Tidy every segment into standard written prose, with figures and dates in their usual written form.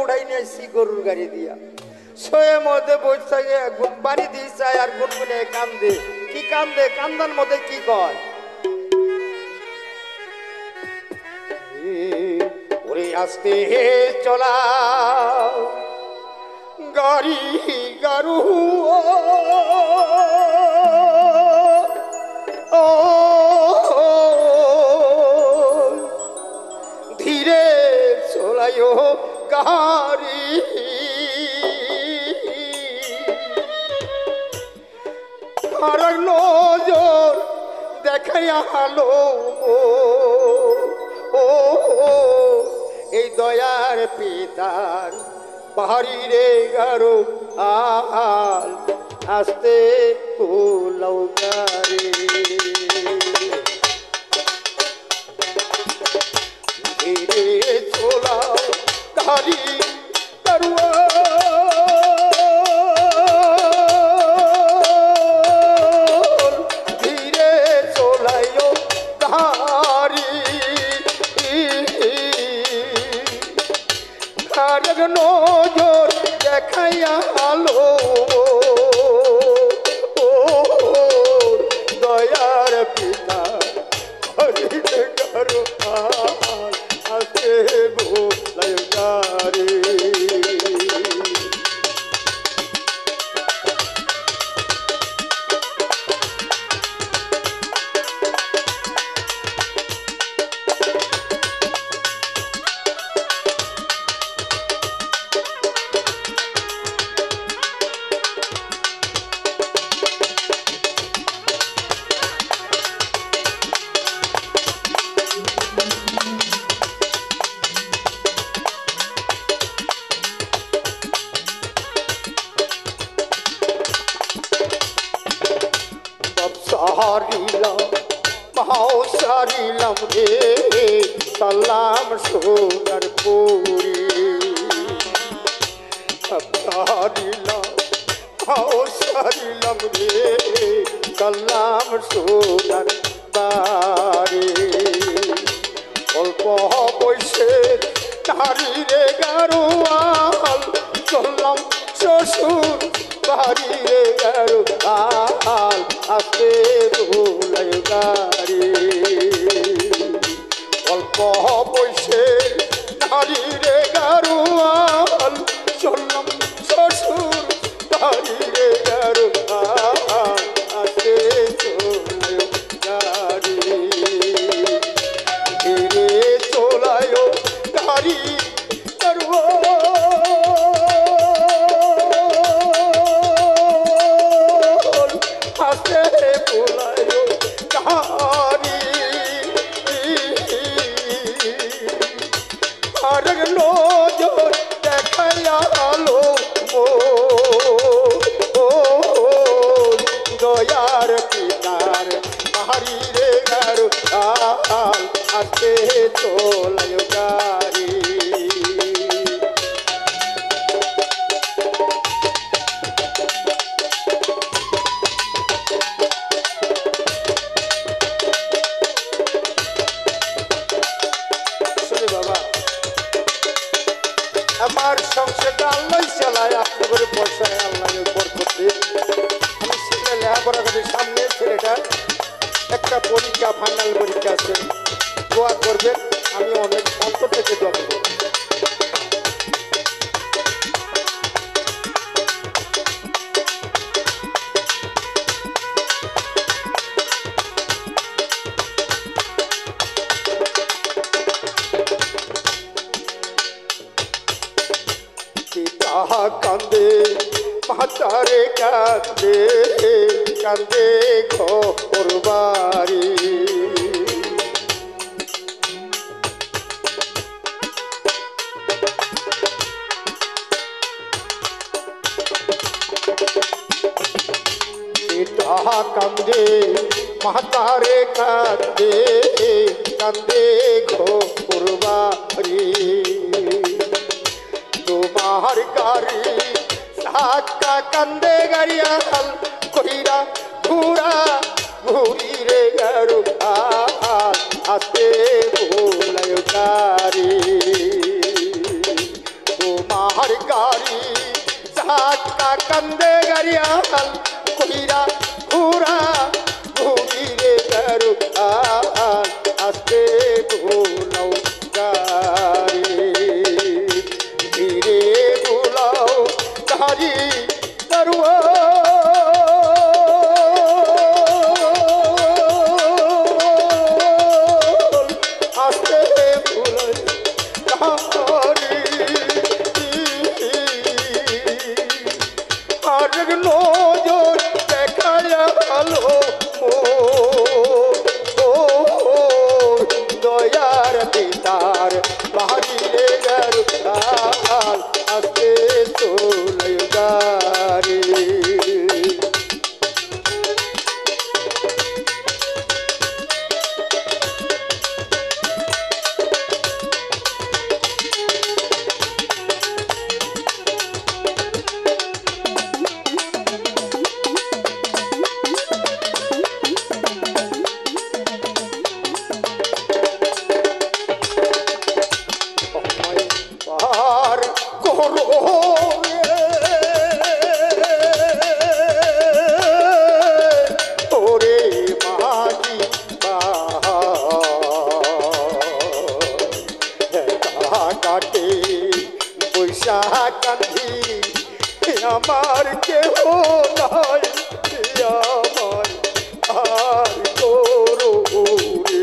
উড়াই নিয়েছি গরুর গাড়ি দিয়া শোয়ের মধ্যে বসে বাড়ি দিয়ে চায় আর গুনগুনে কান্দে কি কান্দে কান্দার মধ্যে কি কয় ওরে আস্তে হে চলা গাড়ি গারু ও ধীরে চলায় গাড়ি আর নজর দেখাইয়া হালো ও এই দয়ার পিতার বাড়ি রে গারো আল আস্তে কুলাও গারে ধীরে চলাও গাড়ি গারুয়া নজর দেখাইয়া আলো ও দয়ার পিতা হরিতে করো আসে গোলায় গারে সারিলাম রে সালাম সোনার পুরি সারিলাম রে সালাম সোনার বাড়ি অল্প বয়সে নারী রে গারোয়াল চললাম শ্বশুর বাড়ি রে গারোয়াল আসতে ভুলায় গাড়ি অল্প বয়সে নারী রে গারোয়াল চললাম শ্বশুর বাড়ি রে গারোয়াল আসতে চলায় গাড়ি ধীরে চলায় গাড়ি নজর দেখাইয়া আলো ও দয়ার পিতার বাড়ি রে গারো আল আসতে চলায় গাড়ি আমার সংসারটা আল্লাহ চালায় আপনি করে পয়সায় আল্লাহ বরকত দিন আমি ছেলে লেখাপড়া করে সামনে ছেলেটা একটা পরীক্ষা ফাইনাল পরীক্ষা আছে দোয়া করবেন আমি অনেক অন্তর থেকে দোয়া করব কান্দে মাতারে কান্দে কান্দে ঘর বাড়ি কান্দে মাতারে কান্দে কান্দে ঘর বাড়ি তোমার গাড়ি সাকা কান্দে গাড়িয়াল কইরা ঘুরা ঘুরি রে গারু আসতে ভোলায় গাড়ি তোমার আমার গাড়ি চাকা কান্দে গাড়িয়াল কইরা ঘুরা ঘুরিরে গারু আস্তে ভুলাও গাড়ি ধীরে ভুলাও গাড়ি গারুয়া আস্তে ভুলাই গাড়ি আর নজর দেখায় ভালো দয়ার পিতার বাড়িরে গারুতাল আস্তে তোলাই গাড়ি পার করো ওরে মাটি কাটে বৈশাখ কান্ধি আমার কেহ নাই আমার আর করো রে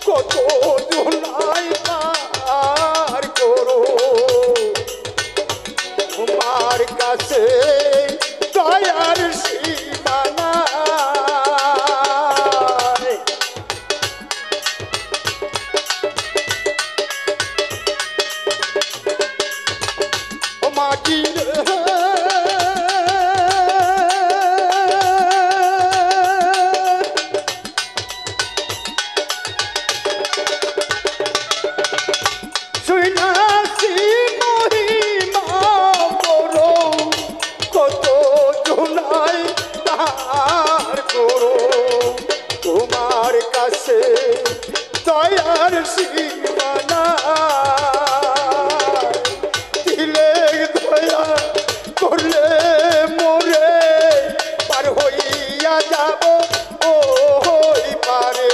কত জোলাই পার করো তোমার কাছে দয়ার সীমানা মাটি তোমার কাছে দয়ার সীমানা দিলে দয়া করলে মোরে পার হইয়া যাব ও হই পারে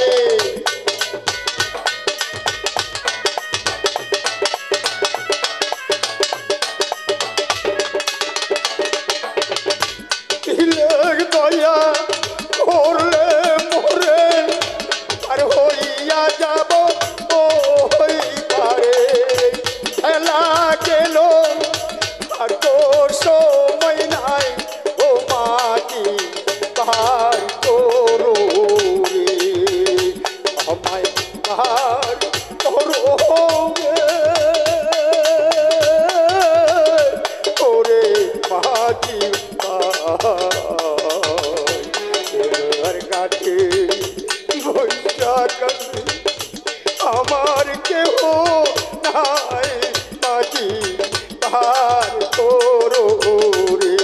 দিলে দয়া করলে মোরে আর হইয়া যাব ও হই পারে খেলা গেল আর তো সময় নাই ও মাটি পার করো রে আমায় পার করো ওরে মাটি পার কাটে বৈশাখ আমার কেহ নাই মাটি পার করো রে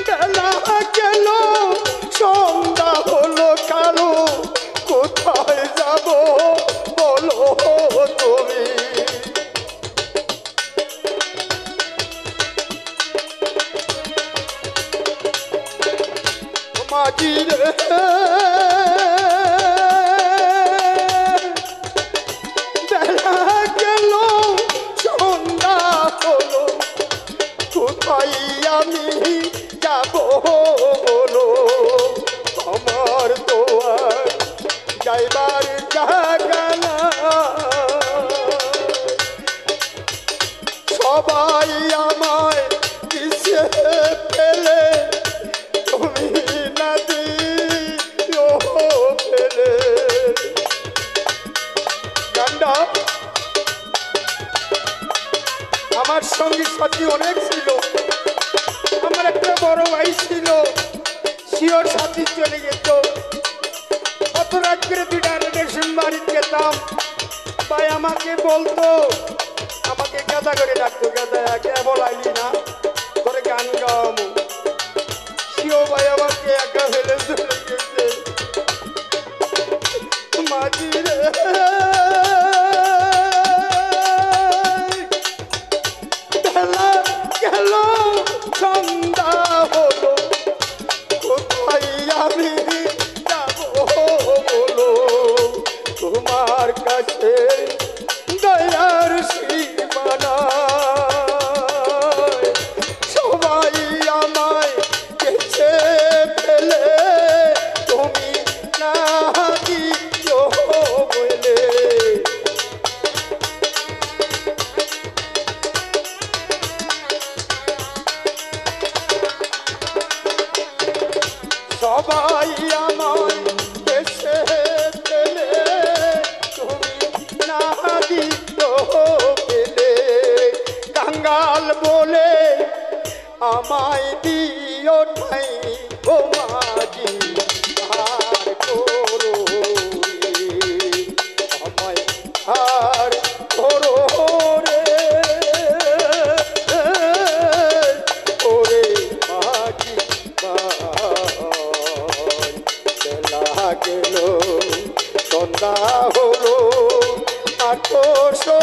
বেলা গেল সন্ধ্যা হলো কালো কোথায় যাব বলো তুমি মাঝি রে বেলা গেল সন্ধ্যা হলো কোথায় আমি যাব বলো আমার তো আর যাইবার জায়গা না সবাই আমায় কিসে ফেলে তুমি না দিও ফেলে গানটা আমার সঙ্গী সাথী অনেক ছিল আমার একটা বড় ভাই ছিল শিওর সাথী চলে যেত কত রাত করে দুইটা রেশন বাড়িতে যেতাম ভাই আমাকে বলতো আমাকে গাদা করে ডাকতো গাদা কেবল আইলি না করে গান গাওয়ামো শিও ভাই আমাকে একা ফেলে চলে গেছে মাঝি রে বেলা গেল সন্ধ্যা হলো কোথায় আমি যাব বলো তোমার কাছে দয়ার সীমানা সবাই আমায় কেছে ফেলে তুমি না দিও বলে সবাই আমায় কেছে ফেলে তুমি না দিও পেলে কাঙ্গাল বলে আমায় দিও ঠাই ও মাঝি আর করো আমায় আর করো রে ওরে মাঝি বেলা গেল সন্ধ্যা হলো আটশো